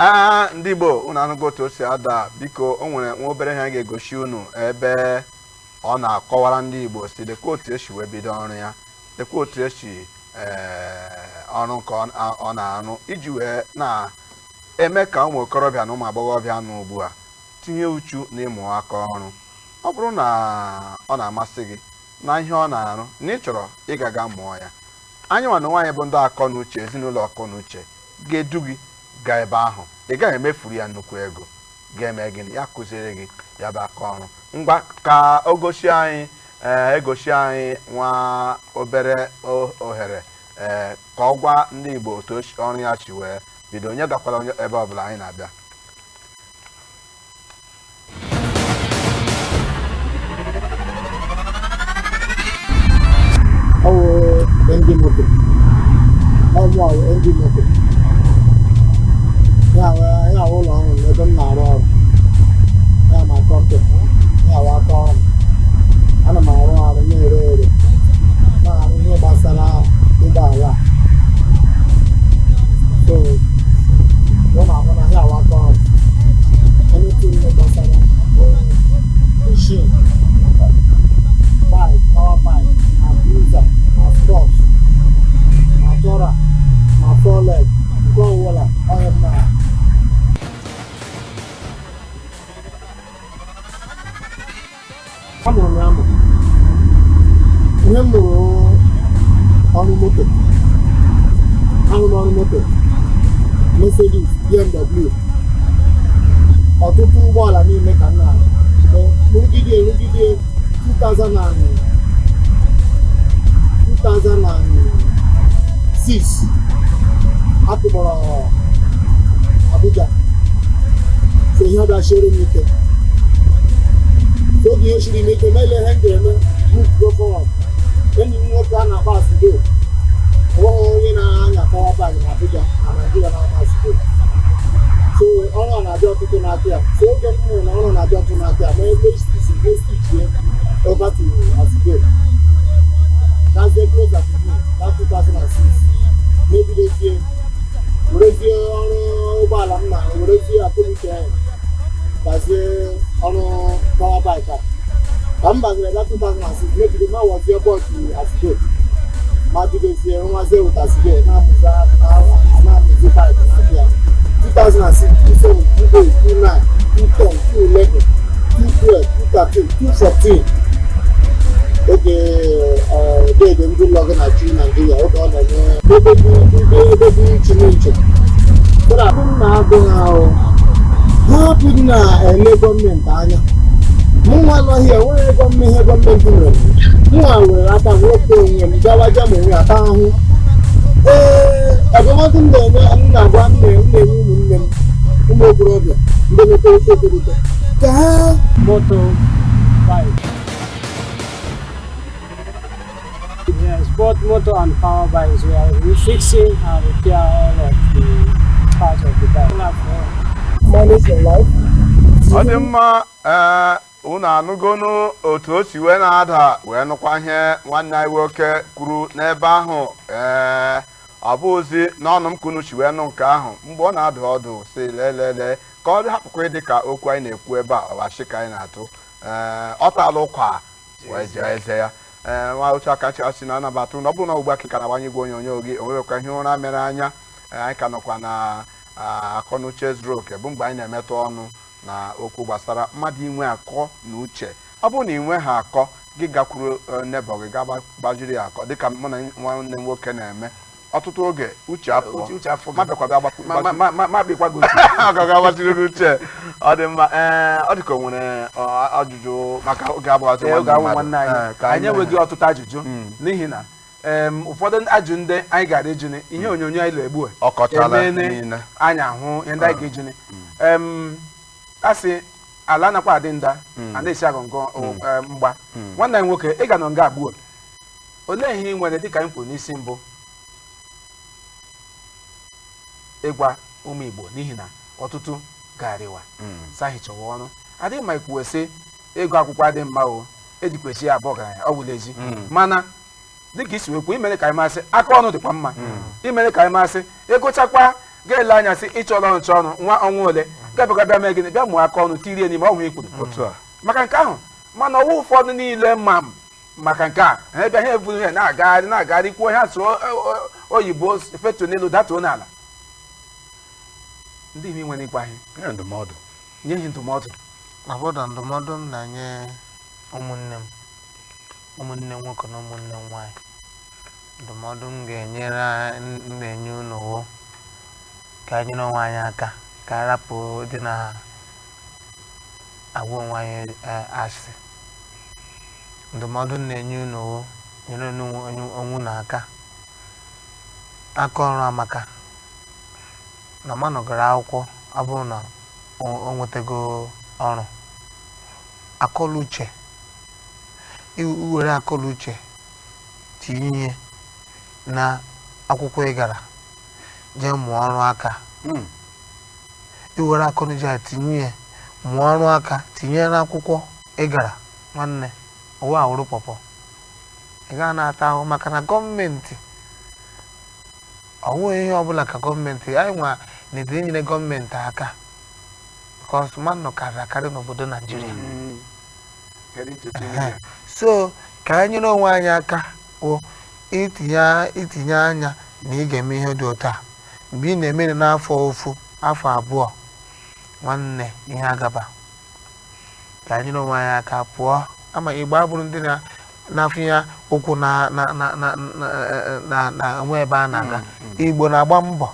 ndị Igbo unu anụgo otu o si ada biko o nwere nwa obere ihe ga-egosi unu ebe ọ na-akọwara ndị Igbo si dekwa otu esi wee bido ọrụ ya dekwa otu esi ọrụ nke ọ na-arụ iji wee na-eme ka ụmụ okorobịa na ụmụ agbọghọbịa nọ ugbu a tinye uchu n'ịmụ aka ọrụ ọ bụrụ na ọ na-amasị gị na ihe ọ na-arụ na ị chọrọ ịgaga mụọ ya anyị nwa na nwaanyị bụ ndị akọ na uche ezinụlọ akọ na uche ga-edu gị gaa ebe ahụ ị gaghị emefuru ya nnukwu ego ga-eme gịnị ya kụziere gị ya bụ aka ọrụ ngwa ka o gosi anyị egosi anyị nwa obere ohere ka ọ gwa ndị Igbo otu ọrụ ya chi wee bido onye gakwara onye ebe ọbụla anyị na-abịa ndị moto ndị moto ya ụlọ ọrụ ebe m na-arụ ọrụ ya ma kọmpani ya aka ọrụ ana m arụ ọrụ na-ere na-arụ ihe gbasara ụgbọala so ọ na-ahụ na ya aka ọrụ anything ihe gbasara machine bike power bike na cruiser na sports na tora na foreleg nke ọwụla onye m na amụrụ m amụ ihe m mụrụ ọrụ moto ahụrụ ọrụ moto Mercedes BMW ọtụtụ ụgbọala niile ka m na-arụ rugide 2006 atụgbọrọ Abuja so ihe ọbịa chere m ike oge ihe chiri m ike mele ihe m ga-eme go forward enyi m nwoke a na-agba asido onweghị onye na-anya power bike na Abuja na Naịjirịa na-agba asido so ọrụ a na-abịa ọtụtụ n'aka ya so oge m hụrụ na ọrụ na-abịa ọtụtụ n'aka ya ma ebe stichie over to asido that's the close at me that 2006 mebidozie werezie ọrụ ụgbọala m na werezie akụrụike gazie ọrụ power bike ka m baziri ebe 2006 mebido ma wazie bọọdụ asido ma bidozie nwazie ụtasido na-amụzi bike na-abịa ya 2006 2007 2009 2010 2011 2013 oge dede ndị ụlọ gị na-achị Naịjirịa oge ọ na-eme ebe dị nche tara abụ m na-adịghị ahụ ha hapụghị na-ele gọọmenti anya mụnwa anọghị enweghị ihe gọọmenti mere mụnwa were aka nwoke onwe m gawaja ma onwe ata ahụ agụmatụ m na-agwa nna-enwe ụmụnne m ụmụ okorobịa ndị metorite etolite ka ha moto bike. Yes, both motor and power bikes. We are refixing and repair all of the parts of the bike. Manage your life. ọ dị mma unu anụgonu otu o si wee na-ada wee nụkwa ihe nwanne anyị nwoke kwuru n'ebe ahụ ọ bụ ozi n'ọnụ m kunu si wee nụ nke ahụ mgbe ọ na-adụ ọdụ si lelele ka ọ hapụkwa dị ka okwu anyị na-ekwu ebe a ọbachi ka anyị na-atụ ọ tala ụkwa wee jee eze ya nwa oche aka chasị na anabata na ọ bụrụ na ugbu a ka na-agbanye gị onyonyo gị o nwerekwa ihe ụra mere anya anyị ka nọkwa na akọnuche zuru oke bụ mgbe anyị na-emetụ ọnụ na okwu gbasara mmadụ inwe akọ na uche ọ bụrụ na inwe ha akọ gị gakwuru nebọ gị gbajiri ya akọ dịka mụ na nwanne m nwoke na-eme ọtụtụ oge uche apụọ agbachiri gị uche ọ dị mma ọ dị ka o nwere ajụjụ maka oge agbaghazi nwanne anyị enweghị ọtụtụ ajụjụ n'ihi na ụfọdụ ajụ ndị anyị gara ịjụni ihe onyonyo anyị na-egbu emene anyị ahụ ihe ndị anyị ga-ejụni a sị ala nakwa adị nda a na-esi agụngọ mgba nwanne anyị nwoke ị ga nọ nga agbuo olee ihe ị nwere dịka anyị kwuru n'isi mbụ ịgwa ụmụ Igbo n'ihi na ọtụtụ garịwa sahichọwa ọnụ adịghị ma ikwuwe sị ego akwụkwọ adị mma o ejikwechi ya abụọ garanya ọ bụla ezi mana dịka isi wekwu imere ka anyị masị aka ọnụ dịkwa mma imere ka anyị masị egochakwa ga-ele anya sị ịchọrọ ọnụ chọọ ọnụ nwa ọnwa ole gabịa mee gịnị bịa mụọ aka ọnụ tirie n'ime ọhụrụ ikwuru maka nke ahụ mana ọwụ ụfọdụ niile ma maka nke a ha bịa ha eburu ihe na-agagharị kwuo ha sụọ oyibo fetuo n'elu datuo n'ala ndị ime nwere ịgwa ihe nye ihe ndụmọdụ obodo ndụmọdụ m na-nye ụmụnne nwoke na ụmụnne m nwanyị ndụmọdụ m na-enye unu ka anyị nyere onwe anyị aka ka arapụ dị na agwa onwe anyị asị ndụmọdụ m na-enye unu nyere onwe unu aka ọrụ amaka na mmanụ gara akwụkwọ ọ bụrụ na o nwetago ọrụ akọla uche iwere akọla uche tinye ihe na akwụkwọ ị gara jee mụọ ọrụ aka iwere akọla uche tinye ihe mụọ ọrụ aka tinye na akwụkwọ ị gara nwanne ụwa awụrụ pọpọ ị gaa na-ata ahụ maka na gọọmenti ọwụ ihe ọbụla ka gọọmenti anyị nwa na-ede nyere gọọmenti aka because mmanụ karịrị akarị n'obodo Naijiria so ka anyị nyere onwe anyị aka itinye anya na ị ga-eme ihe dị ụtọ a mgbe ị na-emere n'afọ ofu afọ abụọ nwanne ihe agaba ka anyị nyere onwe anyị aka pụọ ama Igbo abụrụ ndị na-afụ ya ụkwụ na nwe ebe a na-aga Igbo na-agba mbọ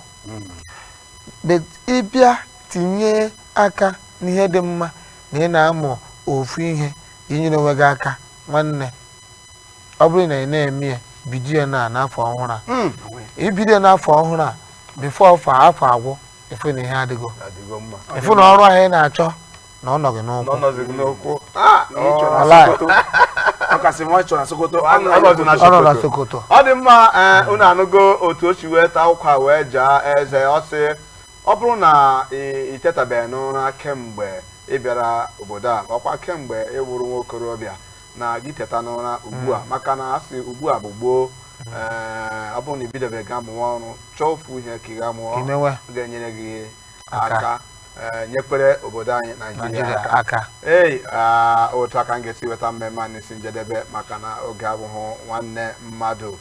ịbịa tinye aka n'ihe dị mma na ị na-amụ ofu ihe inyere onwe gị aka nwanne ọ bụrụ na ị na-eme ya bido ya n'afọ ọhụrụ a ibido n'afọ ọhụrụ a bifo afọ agwụ efu na ihe adịgo efu na ọrụ ahụ ị na-achọ na ọ nọ gị n'ụkwụ ọ dị mma unu anụgo otu o si wee taa ụkwa wee jaa eze ọ sị ọ bụrụ na ị tetabeghị n'ụra kemgbe ị bịara obodo a ọkwa kemgbe ị wụrụ nwa okorobịa na gị teta n'ụra ugbu a maka na asị ugbu a bụ gboo ọ bụrụ na ibidobeghị ga mụọ ọrụ chọọ ofu ihe ka ị ga mụọ ga-enyere gị aka nyekwere obodo anyị Naijiria aka otu aka m ga-esi weta mmemme a n'isi njedebe maka na oge abụghị nwanne mmadụ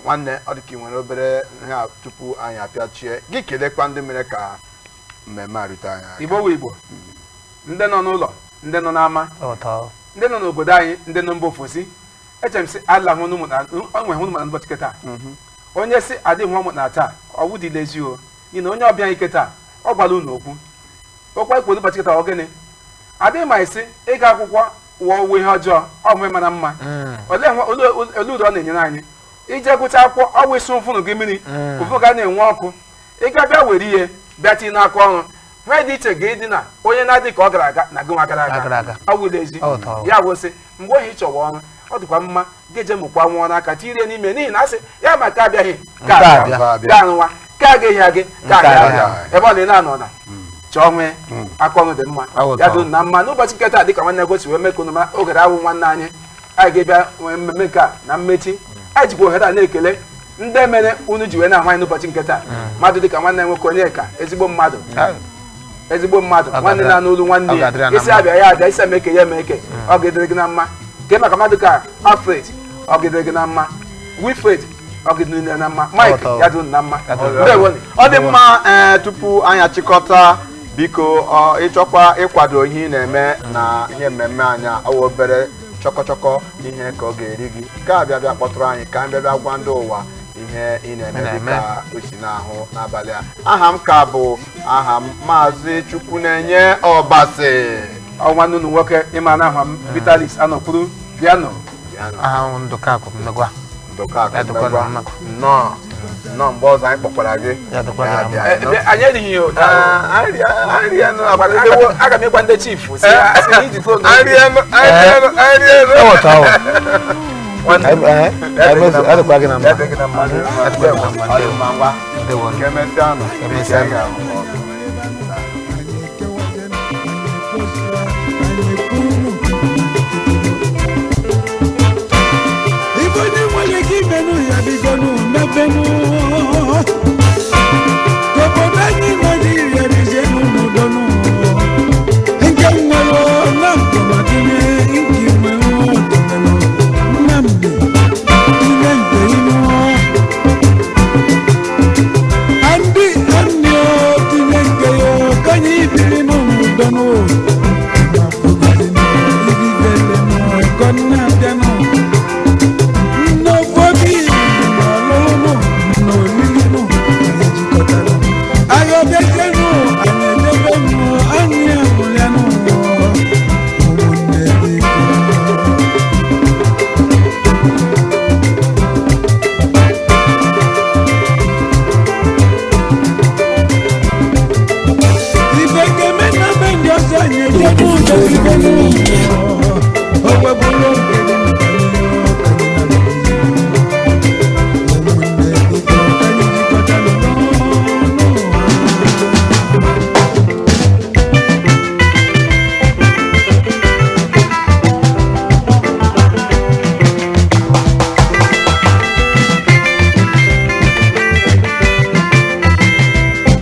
nwanne ọ dị ka ị nwere obere ihe tupu anyị apịachie gị kelekwa ndị mere ka mmemme a rute anyị aka. Igbo wụ Igbo ndị nọ n'ụlọ ndị nọ n'ama ndị nọ n'obodo anyị ndị nọ mba ofesi echere m sị ala hụ n'ụmụ na ụbọchị kịta onye si adịghị ụmụ na taa ọ wụdịla ezi o n'ihi na onye ọbịa anyị kịta ọ gwara unu okwu ikwu ụbọchị kịta ọ gịnị adịghị ma isi ịga akwụkwọ wụọ uwe ihe ọjọọ ọ bụ mara mma olee uru ọ na-enyere anyị ije gụcha akwụkwọ ọ bụ isi ụfụnụ gị mmiri ụfụnụ ga na-enwe ọkụ ịga bịa were ihe bịa tinye n'aka ọrụ nwee dị iche ga-ịdị na onye na-adị ka ọ gara aga na gị nwa gara aga ọ wụla ezi ya wụsị mgbe ohi chọwa ọrụ ọ dịkwa mma ga-eje mụkwa nwa n'aka tirie n'ime n'ihi na asị ya ma ka abịaghị ka anụwa ka agaghị agị ka ebe ọ na-anọ na chọọ nwee aka ọrụ dị mma ya dị na mma n'ụbọchị nke taa dịka nwanne gosi wee mee ka unu ogere awụ nwanne anyị anyị ga-ebịa nwee mmemme nke a na mmechi anyị jikwa ohere a na-ekele ndị mere unu ji wee na-ahụ anyị n'ụbọchị nke taa mmadụ dịka nwanne nwoke Onyeka ezigbo mmadụ ezigbo mmadụ nwanne na n'olu nwanne ya isi abịa ya abịa isi emeke ya emeke ọ ga-edere gị na mma nke maka mmadụ ka Alfred ọ ga-edere gị na mma Wilfred ọ ga-edere na mma Mike ya dị na mma ọ dị mma tupu anyị achịkọta biko ịchọkwa ịkwado ihe ị na-eme na ihe mmemme anya ọwa obere chọkọchọkọ ihe ka ọ ga-eri gị ka abịa bịa kpọtụrụ anyị ka anyị bịa gwa ndị ụwa ihe ị na-eme dịka o si n'ahụ n'abalị a aha m ka bụ aha m Maazị Chukwunenye Ọbasi ọnwa nnụnụ nwoke ịma na aha m Vitalis Anọkwuru Bịanụ aha m Ndụkakụ Mmegwa nnọọ mgbe ọzọ anyị kpọkwara gị anyị erighị aga m ịgwa ndị chief iji fon Thank you.